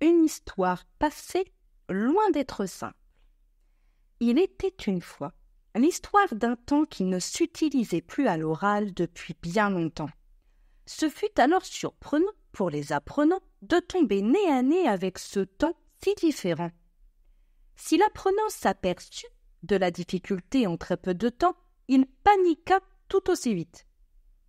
Une histoire passée loin d'être simple. Il était une fois l'histoire d'un temps qui ne s'utilisait plus à l'oral depuis bien longtemps. Ce fut alors surprenant pour les apprenants de tomber nez à nez avec ce temps si différent. Si l'apprenant s'aperçut de la difficulté en très peu de temps, il paniqua tout aussi vite.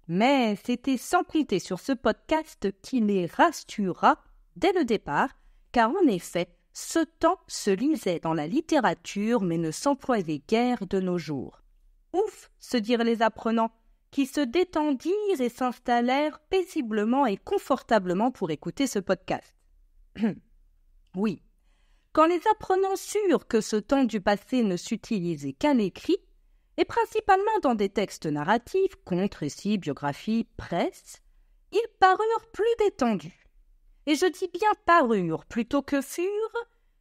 Mais c'était sans compter sur ce podcast qui les rassura dès le départ, car en effet, ce temps se lisait dans la littérature mais ne s'employait guère de nos jours. Ouf, se dirent les apprenants, qui se détendirent et s'installèrent paisiblement et confortablement pour écouter ce podcast. Oui, quand les apprenants surent que ce temps du passé ne s'utilisait qu'à l'écrit, et principalement dans des textes narratifs, contes, récits, biographies, presse, ils parurent plus détendus. Et je dis bien parurent plutôt que furent,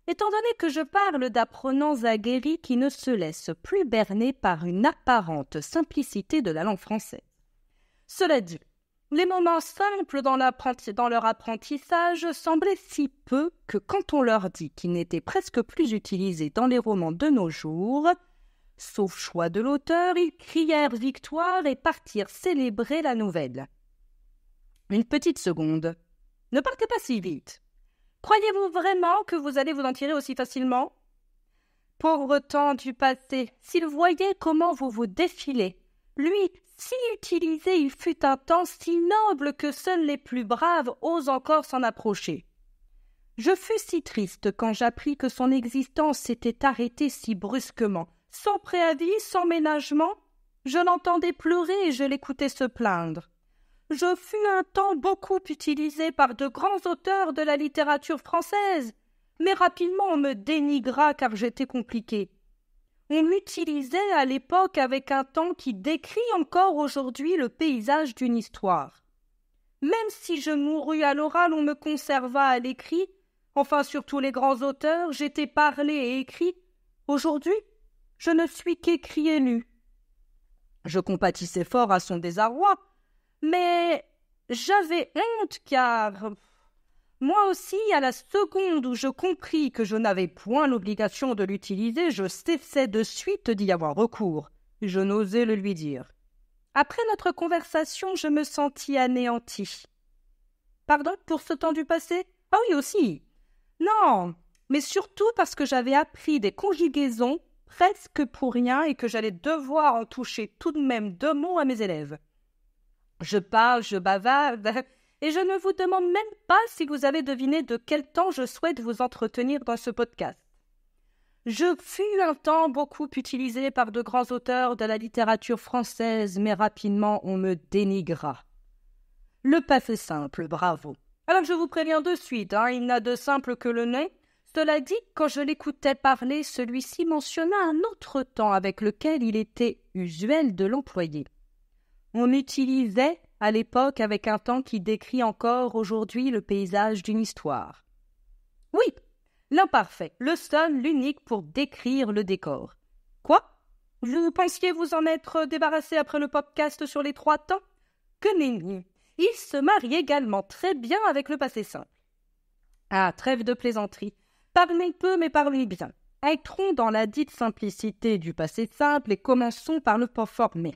étant donné que je parle d'apprenants aguerris qui ne se laissent plus berner par une apparente simplicité de la langue française. Cela dit, les moments simples dans leur apprentissage semblaient si peu que quand on leur dit qu'ils n'étaient presque plus utilisés dans les romans de nos jours, sauf choix de l'auteur, ils crièrent victoire et partirent célébrer la nouvelle. Une petite seconde. Ne partez pas si vite. Croyez-vous vraiment que vous allez vous en tirer aussi facilement? Pauvre temps du passé, s'il voyait comment vous vous défilez, lui, si utilisé, il fut un temps si noble que seuls les plus braves osent encore s'en approcher. Je fus si triste quand j'appris que son existence s'était arrêtée si brusquement, sans préavis, sans ménagement. Je l'entendais pleurer et je l'écoutais se plaindre. Je fus un temps beaucoup utilisé par de grands auteurs de la littérature française, mais rapidement on me dénigra car j'étais compliqué. On m'utilisait à l'époque avec un temps qui décrit encore aujourd'hui le paysage d'une histoire. Même si je mourus à l'oral, on me conserva à l'écrit, enfin surtout les grands auteurs, j'étais parlé et écrit. Aujourd'hui, je ne suis qu'écrit et lu. Je compatissais fort à son désarroi, mais j'avais honte car, moi aussi, à la seconde où je compris que je n'avais point l'obligation de l'utiliser, je cessai de suite d'y avoir recours. Je n'osais le lui dire. Après notre conversation, je me sentis anéanti. Pardon pour ce temps du passé? Ah oui, aussi. Non, mais surtout parce que j'avais appris des conjugaisons presque pour rien et que j'allais devoir en toucher tout de même 2 mots à mes élèves. Je parle, je bavarde, et je ne vous demande même pas si vous avez deviné de quel temps je souhaite vous entretenir dans ce podcast. Je fus un temps beaucoup utilisé par de grands auteurs de la littérature française, mais rapidement on me dénigra. Le passé simple, bravo. Alors je vous préviens de suite, il n'a de simple que le nez. Cela dit, quand je l'écoutais parler, celui-ci mentionna un autre temps avec lequel il était usuel de l'employer. On utilisait à l'époque avec un temps qui décrit encore aujourd'hui le paysage d'une histoire. Oui, l'imparfait, le seul, l'unique pour décrire le décor. Quoi? Vous pensiez vous en être débarrassé après le podcast sur les 3 temps? Que nenni! Il se marie également très bien avec le passé simple. Ah, trêve de plaisanterie. Parlez peu mais parlez bien. Entrons dans la dite simplicité du passé simple et commençons par le pas formé.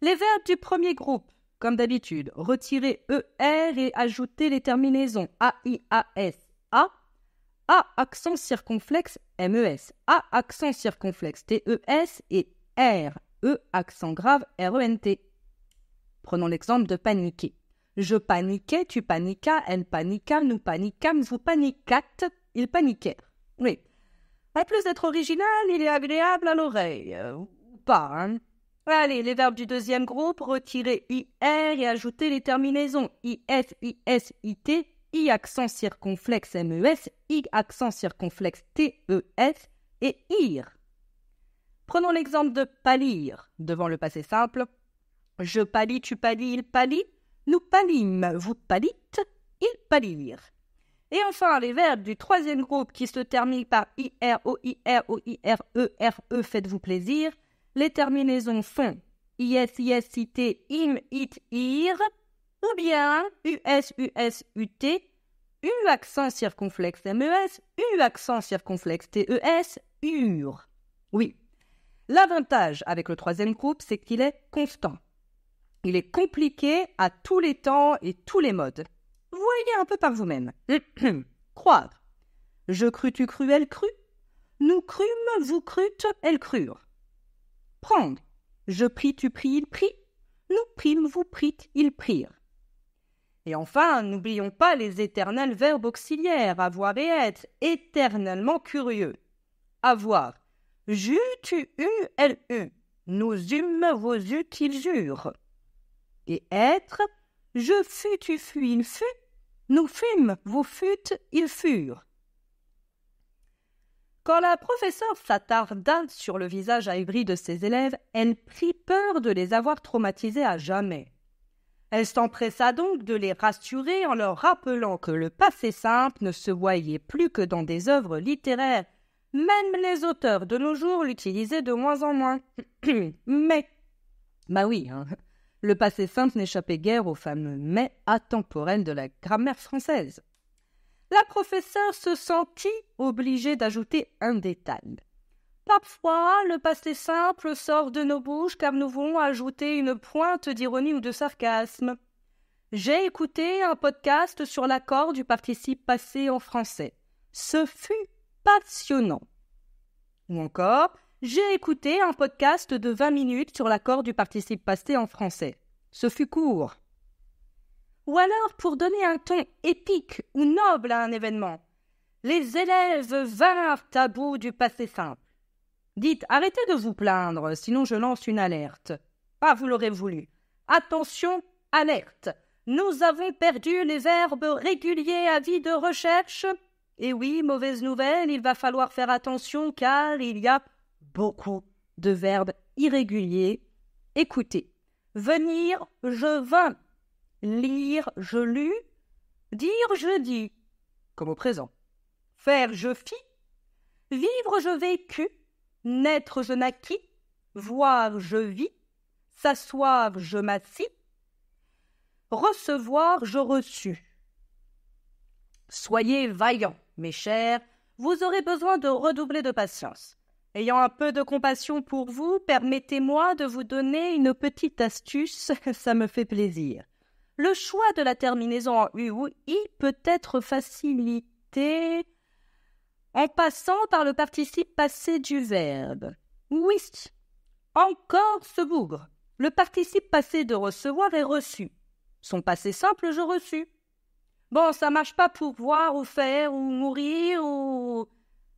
Les verbes du premier groupe, comme d'habitude, retirer ER et ajouter les terminaisons AIAS, A accent circonflexe MES, A accent circonflexe TES et RE accent grave RENT. Prenons l'exemple de paniquer. Je paniquais, tu paniquas, elle paniqua, nous paniquâmes, vous paniquâtes, ils paniquèrent. Oui. En plus d'être original, il est agréable à l'oreille. Ou pas, hein. Allez, les verbes du deuxième groupe, retirer IR et ajouter les terminaisons IS, IS, IT, I accent circonflexe MES, I accent circonflexe TES et IR. Prenons l'exemple de pâlir devant le passé simple. Je pâlis, tu pâlis, il pâlit, nous pâlîmes, vous pâlîtes, ils pâlirent. Et enfin, les verbes du troisième groupe qui se terminent par IR, OIR, OIR, ERE, faites-vous plaisir. Les terminaisons sont IS, IS, IT, IM, IT, IR, ou bien US, US, UT, U accent circonflexe MES, U accent circonflexe TES, UR. Oui, l'avantage avec le troisième groupe, c'est qu'il est constant. Il est compliqué à tous les temps et tous les modes. Voyez un peu par vous-même. Croire. Je crus, tu crus, elle crut. Nous crûmes, vous crûtes, elles crurent. Prendre. Je pris, tu pris, il prit. Nous prîmes, vous prîtes, ils prirent. Et enfin, n'oublions pas les éternels verbes auxiliaires, avoir et être, éternellement curieux. Avoir. J'eus, tu eus, elle eut. Nous eûmes, vous eûtes, ils eurent. Et être. Je fus, tu fus, il fut. Nous fûmes, vous fûtes, ils furent. Quand la professeure s'attarda sur le visage ahuri de ses élèves, elle prit peur de les avoir traumatisés à jamais. Elle s'empressa donc de les rassurer en leur rappelant que le passé simple ne se voyait plus que dans des œuvres littéraires. Même les auteurs de nos jours l'utilisaient de moins en moins. Mais, oui, le passé simple n'échappait guère au fameux « mais » atemporel de la grammaire française. La professeure se sentit obligée d'ajouter un détail. Parfois, le passé simple sort de nos bouches car nous voulons ajouter une pointe d'ironie ou de sarcasme. J'ai écouté un podcast sur l'accord du participe passé en français. Ce fut passionnant. Ou encore, j'ai écouté un podcast de 20 minutes sur l'accord du participe passé en français. Ce fut court. Ou alors, pour donner un ton épique ou noble à un événement, les élèves vinrent à bout du passé simple. Dites, arrêtez de vous plaindre, sinon je lance une alerte. Ah, vous l'aurez voulu. Attention, alerte. Nous avons perdu les verbes réguliers à vie de recherche. Et oui, mauvaise nouvelle, il va falloir faire attention car il y a beaucoup de verbes irréguliers. Écoutez, venir, je vins. Lire, je lus. Dire, je dis, comme au présent. Faire, je fis. Vivre, je vécus. Naître, je naquis. Voir, je vis. S'asseoir, je m'assis. Recevoir, je reçus. Soyez vaillants, mes chers, vous aurez besoin de redoubler de patience. Ayant un peu de compassion pour vous, permettez-moi de vous donner une petite astuce, ça me fait plaisir. Le choix de la terminaison en U ou I peut être facilité en passant par le participe passé du verbe. Oui, encore ce bougre. Le participe passé de recevoir est reçu. Son passé simple, je reçus. Bon, ça marche pas pour voir ou faire ou mourir ou...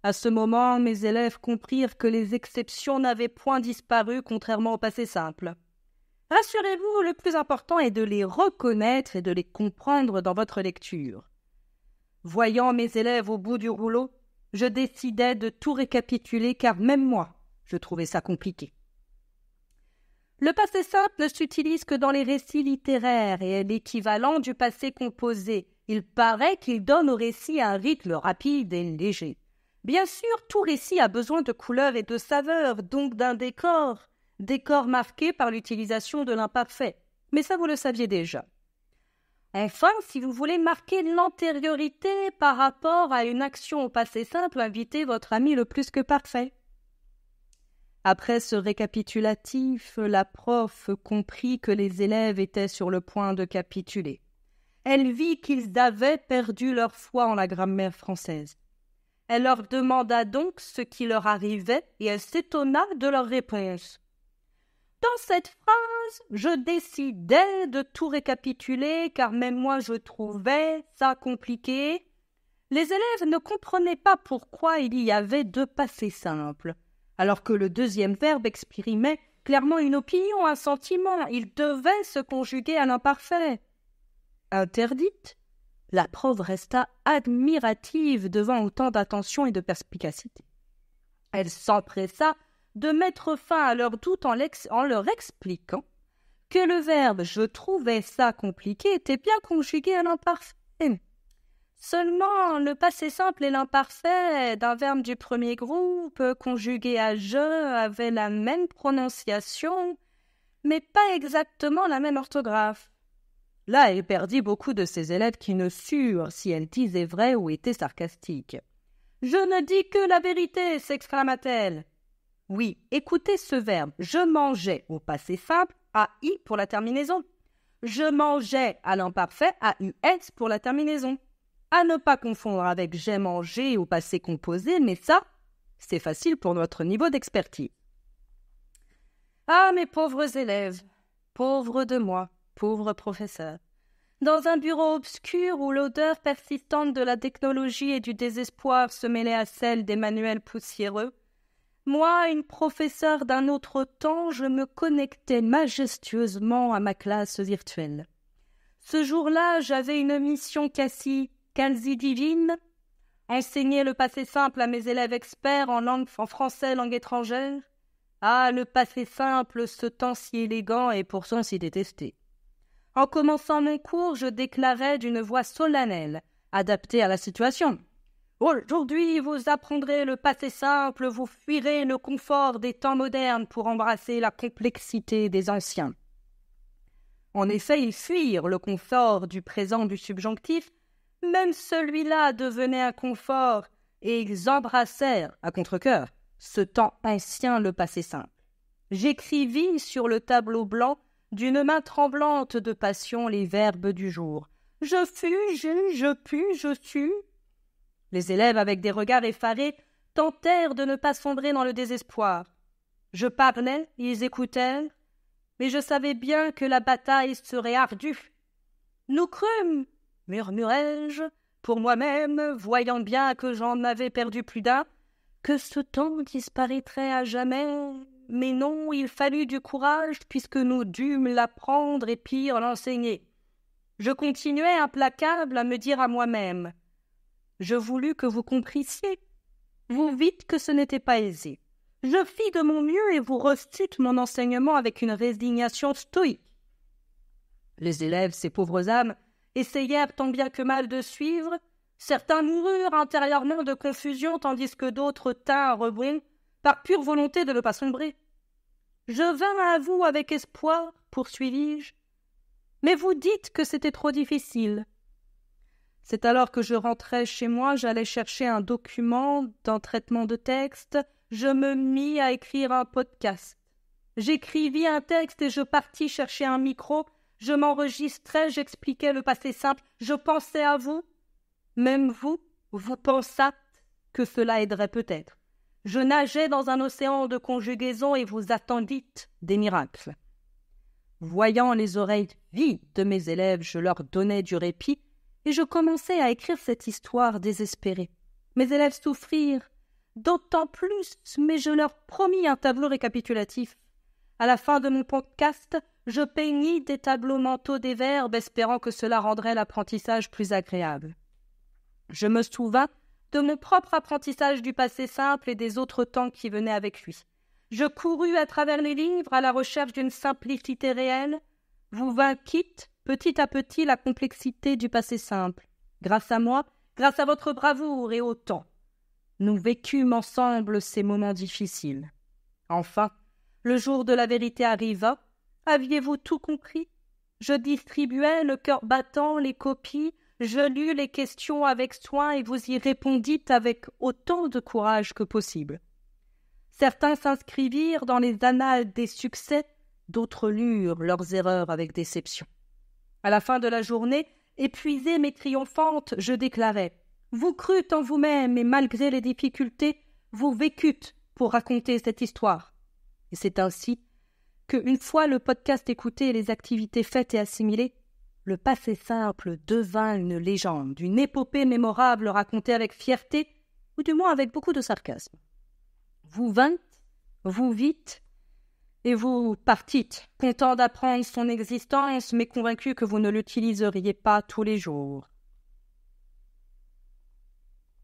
À ce moment, mes élèves comprirent que les exceptions n'avaient point disparu contrairement au passé simple. Rassurez-vous, le plus important est de les reconnaître et de les comprendre dans votre lecture. Voyant mes élèves au bout du rouleau, je décidai de tout récapituler car même moi, je trouvais ça compliqué. Le passé simple ne s'utilise que dans les récits littéraires et est l'équivalent du passé composé. Il paraît qu'il donne au récit un rythme rapide et léger. Bien sûr, tout récit a besoin de couleurs et de saveurs, donc d'un décor marqué par l'utilisation de l'imparfait. Mais ça, vous le saviez déjà. Enfin, si vous voulez marquer l'antériorité par rapport à une action au passé simple, invitez votre ami le plus que parfait. Après ce récapitulatif, la prof comprit que les élèves étaient sur le point de capituler. Elle vit qu'ils avaient perdu leur foi en la grammaire française. Elle leur demanda donc ce qui leur arrivait et elle s'étonna de leur réponse. Dans cette phrase, je décidai de tout récapituler car même moi je trouvais ça compliqué. Les élèves ne comprenaient pas pourquoi il y avait deux passés simples, alors que le deuxième verbe exprimait clairement une opinion, un sentiment. Il devait se conjuguer à l'imparfait. Interdite, la prof resta admirative devant autant d'attention et de perspicacité. Elle s'empressa de mettre fin à leurs doutes en leur expliquant que le verbe « je trouvais ça compliqué » était bien conjugué à l'imparfait. Seulement, le passé simple et l'imparfait d'un verbe du premier groupe conjugué à « je » avaient la même prononciation, mais pas exactement la même orthographe. Là, elle perdit beaucoup de ses élèves qui ne surent si elle disait vrai ou était sarcastique. « Je ne dis que la vérité !» s'exclama-t-elle. Oui, écoutez ce verbe. Je mangeais au passé simple, AI pour la terminaison. Je mangeais à l'imparfait, AUS pour la terminaison. À ne pas confondre avec j'ai mangé au passé composé, mais ça, c'est facile pour notre niveau d'expertise. Ah, mes pauvres élèves, pauvres de moi, pauvre professeur. Dans un bureau obscur où l'odeur persistante de la technologie et du désespoir se mêlait à celle des manuels poussiéreux, moi, une professeure d'un autre temps, je me connectais majestueusement à ma classe virtuelle. Ce jour-là, j'avais une mission quasi divine, enseigner le passé simple à mes élèves experts en français langue étrangère. Ah, le passé simple, ce temps si élégant et pourtant si détesté. En commençant mon cours, je déclarais d'une voix solennelle, adaptée à la situation. Aujourd'hui, vous apprendrez le passé simple, vous fuirez le confort des temps modernes pour embrasser la complexité des anciens. En effet, ils fuirent le confort du présent du subjonctif, même celui-là devenait un confort, et ils embrassèrent, à contre-cœur, ce temps ancien, le passé simple. J'écrivis sur le tableau blanc, d'une main tremblante de passion, les verbes du jour. Je fus, je pus, je sus. Les élèves, avec des regards effarés, tentèrent de ne pas sombrer dans le désespoir. Je parlais, ils écoutèrent, mais je savais bien que la bataille serait ardue. Nous crûmes, murmurai-je, pour moi-même, voyant bien que j'en avais perdu plus d'un, que ce temps disparaîtrait à jamais. Mais non, il fallut du courage, puisque nous dûmes l'apprendre et pire l'enseigner. Je continuais implacable à me dire à moi-même. Je voulus que vous comprissiez. Vous vîtes que ce n'était pas aisé. Je fis de mon mieux et vous reçûtes mon enseignement avec une résignation stoïque. Les élèves, ces pauvres âmes, essayèrent tant bien que mal de suivre. Certains moururent intérieurement de confusion, tandis que d'autres tinrent rebond par pure volonté de ne pas sombrer. Je vins à vous avec espoir, poursuivis-je, mais vous dites que c'était trop difficile. C'est alors que je rentrais chez moi, j'allais chercher un document d'un traitement de texte, je me mis à écrire un podcast. J'écrivis un texte et je partis chercher un micro, je m'enregistrais, j'expliquais le passé simple, je pensais à vous. Même vous pensâtes que cela aiderait peut-être. Je nageais dans un océan de conjugaison et vous attendîtes des miracles. Voyant les oreilles vides de mes élèves, je leur donnais du répit et je commençai à écrire cette histoire désespérée. Mes élèves souffrirent, d'autant plus, mais je leur promis un tableau récapitulatif. À la fin de mon podcast, je peignis des tableaux mentaux des verbes, espérant que cela rendrait l'apprentissage plus agréable. Je me souvins de mon propre apprentissage du passé simple et des autres temps qui venaient avec lui. Je courus à travers les livres à la recherche d'une simplicité réelle. Vous vainquîtes petit à petit la complexité du passé simple. Grâce à moi, grâce à votre bravoure et au temps, nous vécûmes ensemble ces moments difficiles. Enfin, le jour de la vérité arriva. Aviez-vous tout compris? Je distribuais, le cœur battant, les copies. Je lus les questions avec soin et vous y répondîtes avec autant de courage que possible. Certains s'inscrivirent dans les annales des succès, d'autres lurent leurs erreurs avec déception. À la fin de la journée, épuisée mais triomphante, je déclarais « Vous crûtes en vous-même et malgré les difficultés, vous vécûtes pour raconter cette histoire. » Et c'est ainsi qu'une fois le podcast écouté et les activités faites et assimilées, le passé simple devint une légende, une épopée mémorable racontée avec fierté, ou du moins avec beaucoup de sarcasme. Vous vîntes, vous vîtes, et vous partîtes, content d'apprendre son existence, mais convaincu que vous ne l'utiliseriez pas tous les jours.